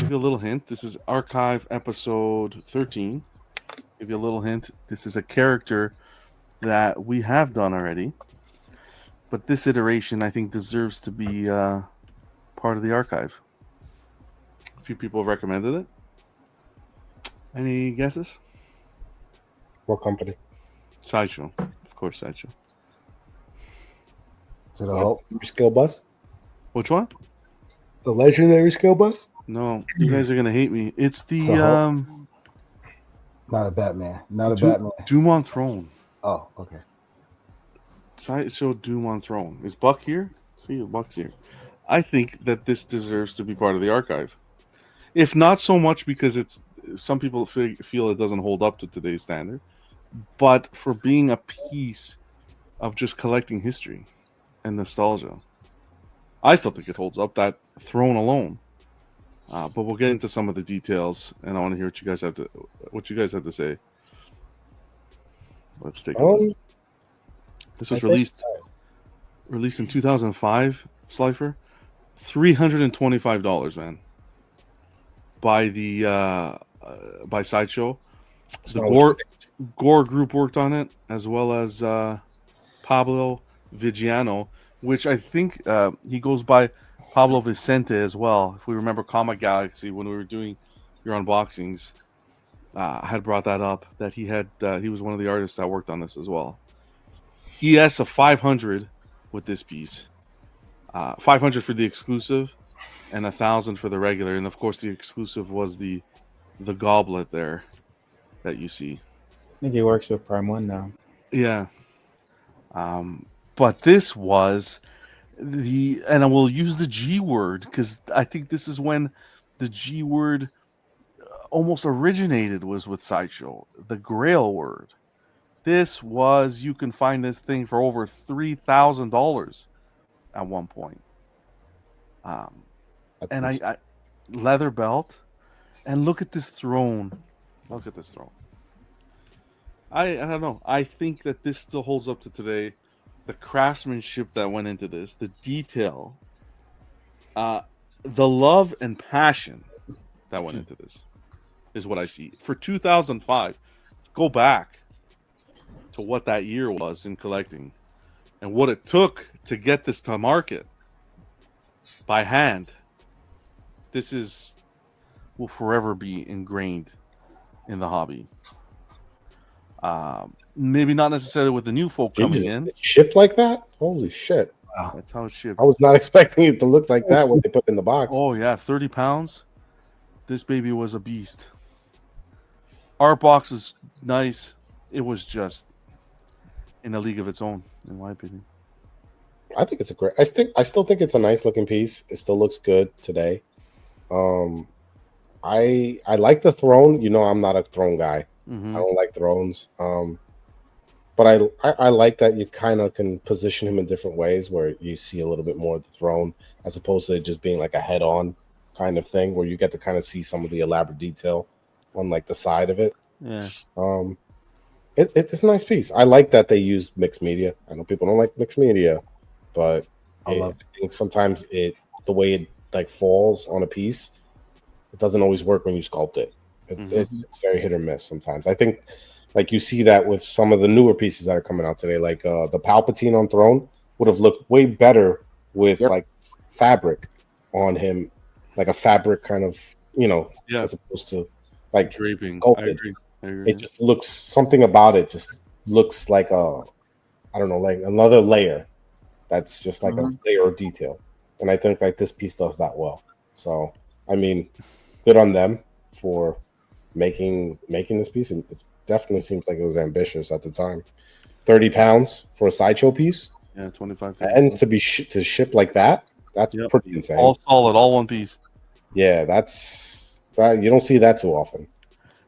give you a little hint. This is Archive episode 13. Give you a little hint. This is a character that we have done already, but this iteration I think deserves to be part of the archive. A few people have recommended it. Any guesses? What company? Sideshow, of course, Sideshow. Is it a Hulk? Skill bus? Which one? The legendary skill bus? No, you guys are gonna hate me. It's the Not a Batman. Not a Batman. Doom on Throne. Oh, okay. Sideshow Doom on Throne. Is Buck here? See, Buck's here. I think that this deserves to be part of the archive. If not so much because it's some people feel it doesn't hold up to today's standard, but for being a piece of just collecting history and nostalgia. I still think it holds up, that throne alone. But we'll get into some of the details, and I want to hear what you guys have to say. Let's take a look. This was released in 2005, Slifer. $325, man. By Sideshow. The GORE group worked on it, as well as Pablo Viggiano, which I think he goes by Pablo Vicente as well. If we remember Comic Galaxy, when we were doing your unboxings, I had brought that up, that he was one of the artists that worked on this as well. ES of 500 with this piece. 500 for the exclusive and 1,000 for the regular. And of course the exclusive was the goblet there that you see. I think he works with Prime 1 now. Yeah. But this was and I will use the G word because I think this is when the G word almost originated, was with Sideshow. The Grail word. This was, you can find this thing for over $3,000 at one point. And I leather belt, and look at this throne. Look at this throne. I don't know. I think that this still holds up to today. The craftsmanship that went into this, the detail, the love and passion that went into this is what I see. For 2005, go back to what that year was in collecting and what it took to get this to market by hand. This will forever be ingrained in the hobby. Maybe not necessarily with the new folk coming in. Shipped like that? Holy shit. Wow. That's how it's shipped. I was not expecting it to look like that when they put it in the box. Oh, yeah. 30 pounds. This baby was a beast. Art box was nice. It was just in a league of its own, in my opinion. I think it's I still think it's a nice looking piece. It still looks good today. I like the throne. You know, I'm not a throne guy. Mm-hmm. I don't like thrones. But I like that you kind of can position him in different ways where you see a little bit more of the throne as opposed to it just being like a head-on kind of thing where you get to kind of see some of the elaborate detail on like the side of it. Yeah. It's a nice piece. I like that they used mixed media. I know people don't like mixed media, but I think sometimes the way it like falls on a piece, it doesn't always work when you sculpt it. It's very hit or miss sometimes. I think like you see that with some of the newer pieces that are coming out today, like the Palpatine on Throne would have looked way better with like fabric on him, like a fabric kind of, as opposed to like draping. I agree. It just looks, something about it just looks like I don't know, like another layer that's just like a layer of detail. And I think like this piece does that well. So, I mean, good on them for making this piece. And it definitely seems like it was ambitious at the time. 30 pounds for a Sideshow piece. Yeah, 25. And to be to ship like that, that's pretty insane. All solid, all one piece. Yeah, that you don't see that too often.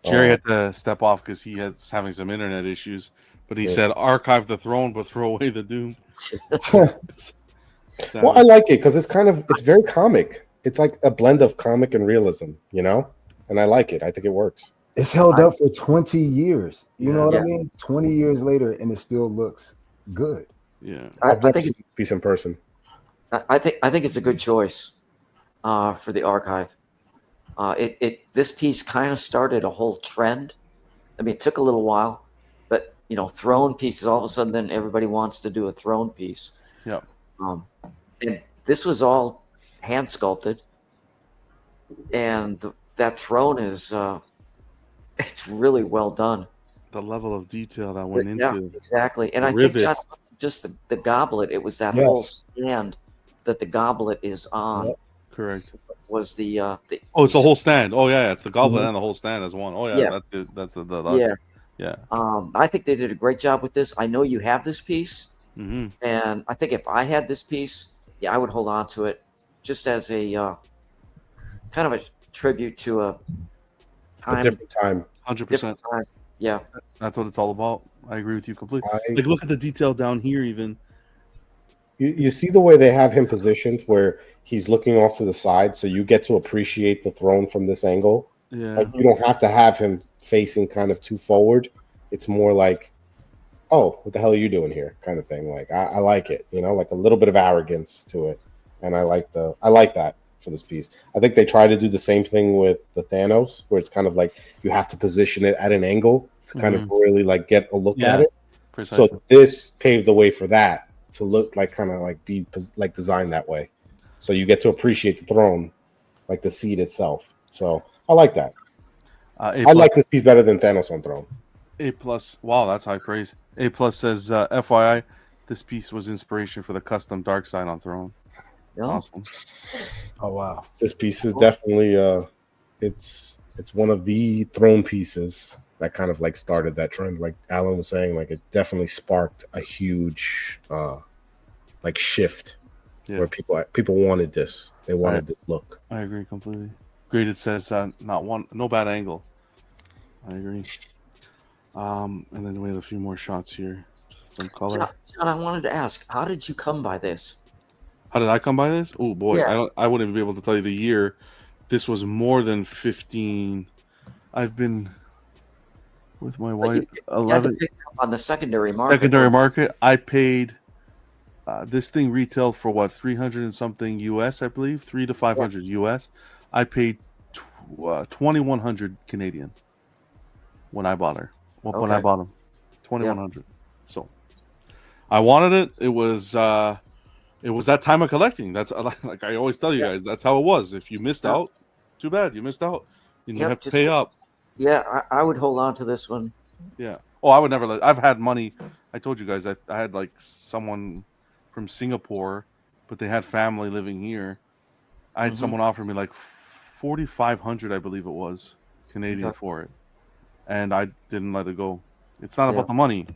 Jerry had to step off because he was having some internet issues, but he said, "Archive the throne, but throw away the Doom." Well, I like it because it's very comic. It's like a blend of comic and realism, and I like it. I think it works. It's held up for 20 years. You know what I mean? 20 years later, and it still looks good. Yeah, I think it's a piece in person. I think it's a good choice for the archive. This piece kind of started a whole trend. I mean, it took a little while, but throne pieces. All of a sudden, then everybody wants to do a throne piece. Yeah. And this was all hand sculpted, and that throne is it's really well done. The level of detail that went Yeah, into exactly. And the I think rivets. just the goblet. It was that Yes. whole stand that the goblet is on. Yep. Correct. Was the Oh, it's the whole stand. Oh yeah, it's the goblet Mhm. and the whole stand as one. Oh yeah, Yeah. that's Yeah. yeah. I think they did a great job with this. I know you have this piece, Mm-hmm. and I think if I had this piece, yeah, I would hold on to it just as a kind of a tribute to a A different time. 100%. different time. Yeah. That's what it's all about. I agree with you completely. I- Like, look at the detail down here. Even You see the way they have him positioned where he's looking off to the side, so you get to appreciate the throne from this angle. yeah, Like you don't have to have him facing kind of too forward. It's more like, oh, what the hell are you doing here? Kind of thing. Like I like it, like a little bit of arrogance to it. And I like that for this piece. I think they try to do the same thing with the Thanos, where it's kind of like you have to position it at an angle to kind of really like get a look at it. precisely. So this paved the way for that to look like kind of like be like designed that way. So you get to appreciate the throne, like the seat itself. So I like that. I like this piece better than Thanos on throne. A plus. Wow, that's high praise. A plus says, FYI, this piece was inspiration for the custom dark side on throne. Yeah. Awesome. Oh wow. This piece is definitely it's one of the throne pieces that kind of like started that trend. Like Alan was saying, like it definitely sparked a huge like shift where people wanted this. They wanted this look. I agree completely. Graded says no bad angle. I agree. And then we have a few more shots here. Some color. John, I wanted to ask, how did you come by this? How did I come by this? Oh boy, Yeah. I wouldn't be able to tell you the year. This was more than 15. I've been with my wife. You had to 11 pick up on the secondary market. secondary market. I paid this thing retailed for what, 300 and something US, I believe, 300 to 500 US. I paid 2,100 Canadian when I bought her. Well, when I bought them, 2,100. So I wanted it. It was that time of collecting. That's like I always tell you guys. That's how it was. If you missed out, too bad. You missed out. You have to pay up. Yeah, I would hold on to this one. Yeah. Oh, I would never let. I've had money. I told you guys I had like someone from Singapore, but they had family living here. I had someone offer me like 4,500, I believe it was, Canadian for it, and I didn't let it go. It's not about the money.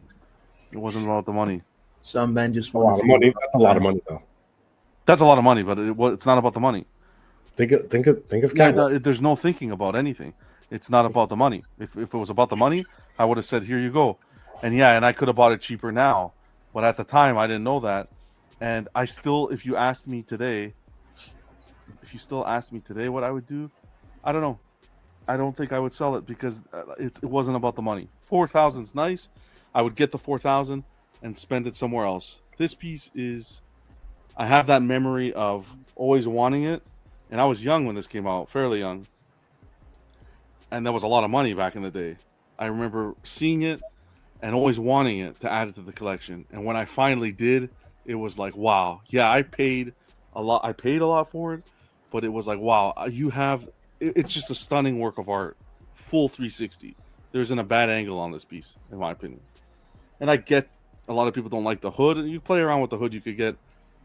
It wasn't about the money. Some men just A lot of money. That's a lot of money, though. That's a lot of money, but it's not about the money. Think of There's no thinking about anything. It's not about the money. If it was about the money, I would have said, "Here you go," and I could have bought it cheaper now, but at the time I didn't know that, and I still, if you still asked me today what I would do, I don't know. I don't think I would sell it because it wasn't about the money. 4,000's nice. I would get the 4,000 and spend it somewhere else. This piece is, I have that memory of always wanting it, and I was young when this came out, fairly young, and there was a lot of money back in the day. I remember seeing it and always wanting it to add it to the collection, and when I finally did, it was like, wow. Yeah, I paid a lot. I paid a lot for it, but it was like, wow, it's just a stunning work of art, full 360. There isn't a bad angle on this piece, in my opinion. And I get a lot of people don't like the hood, and you play around with the hood, you could get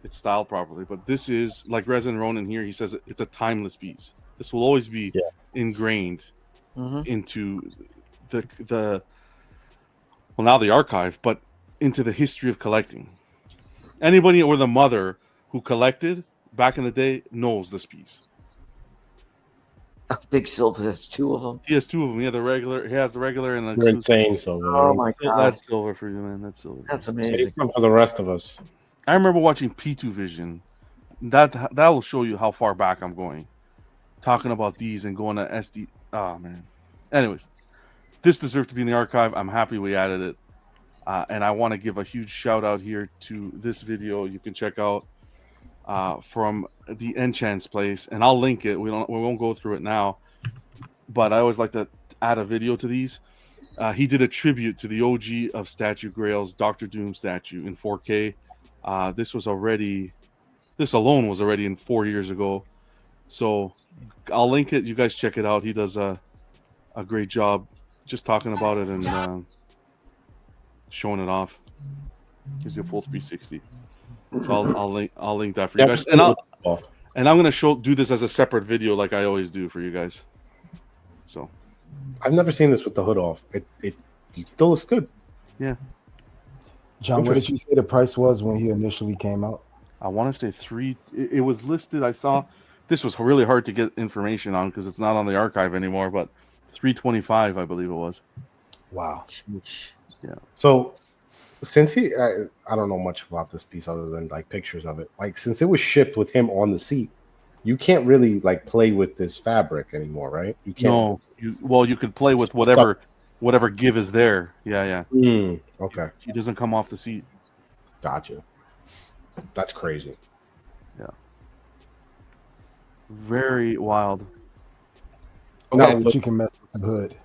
it styled properly. But this is, like Resin Ronin here, he says it's a timeless piece. This will always be ingrained into the now the archive, but into the history of collecting. Anybody or the mother who collected back in the day knows this piece. Big Silver has two of them. He has two of them. He has the regular and the You're insane, Silver. Oh my god, that's silver for you, man. That's silver. That's amazing. For the rest of us. I remember watching P2 Vision. That will show you how far back I'm going. Talking about these and going to SD. Oh man. Anyways, this deserved to be in the archive. I'm happy we added it, and I want to give a huge shout out here to this video. You can check out from the Enchant's place, and I'll link it. We won't go through it now, but I always like to add a video to these. He did a tribute to the OG of Statue Grails, Doctor Doom statue in 4K. This alone was already in 4 years ago. So I'll link it. You guys check it out. He does a great job just talking about it and showing it off. Gives you a full 360. So I'll link that for you guys. And I'm gonna do this as a separate video like I always do for you guys. So I've never seen this with the hood off. It still looks good. Yeah. John, what did you say the price was when he initially came out? I want to say 3. It was listed. I saw this was really hard to get information on because it's not on the archive anymore. But 325, I believe it was. Wow. Yeah. So since I don't know much about this piece other than like pictures of it. Like since it was shipped with him on the seat, you can't really like play with this fabric anymore, right? You can't. No. You could play with whatever give is there. Yeah. Okay. He doesn't come off the seat. Gotcha. That's crazy. Yeah. Very wild. Okay, but you can mess with the hood.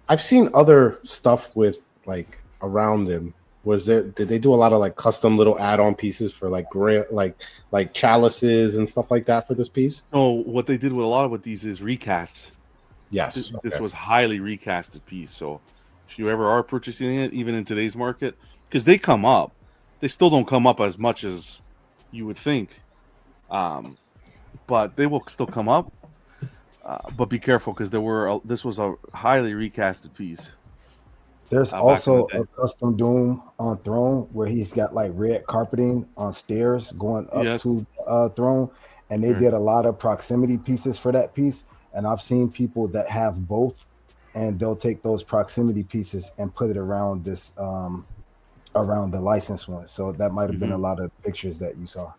I've seen other stuff with like around him. Did they do a lot of like custom little add-on pieces for like like chalices and stuff like that for this piece? No, what they did with a lot of these is recasts. Yes. This was highly recasted piece. So if you ever are purchasing it, even in today's market, because they come up, they still don't come up as much as you would think. But they will still come up. But be careful because this was a highly recasted piece. There's also a custom Doom on Throne where he's got like red carpeting on stairs going up to Throne, and they did a lot of proximity pieces for that piece. And I've seen people that have both, and they'll take those proximity pieces and put it around around the licensed one. So that might have been a lot of pictures that you saw.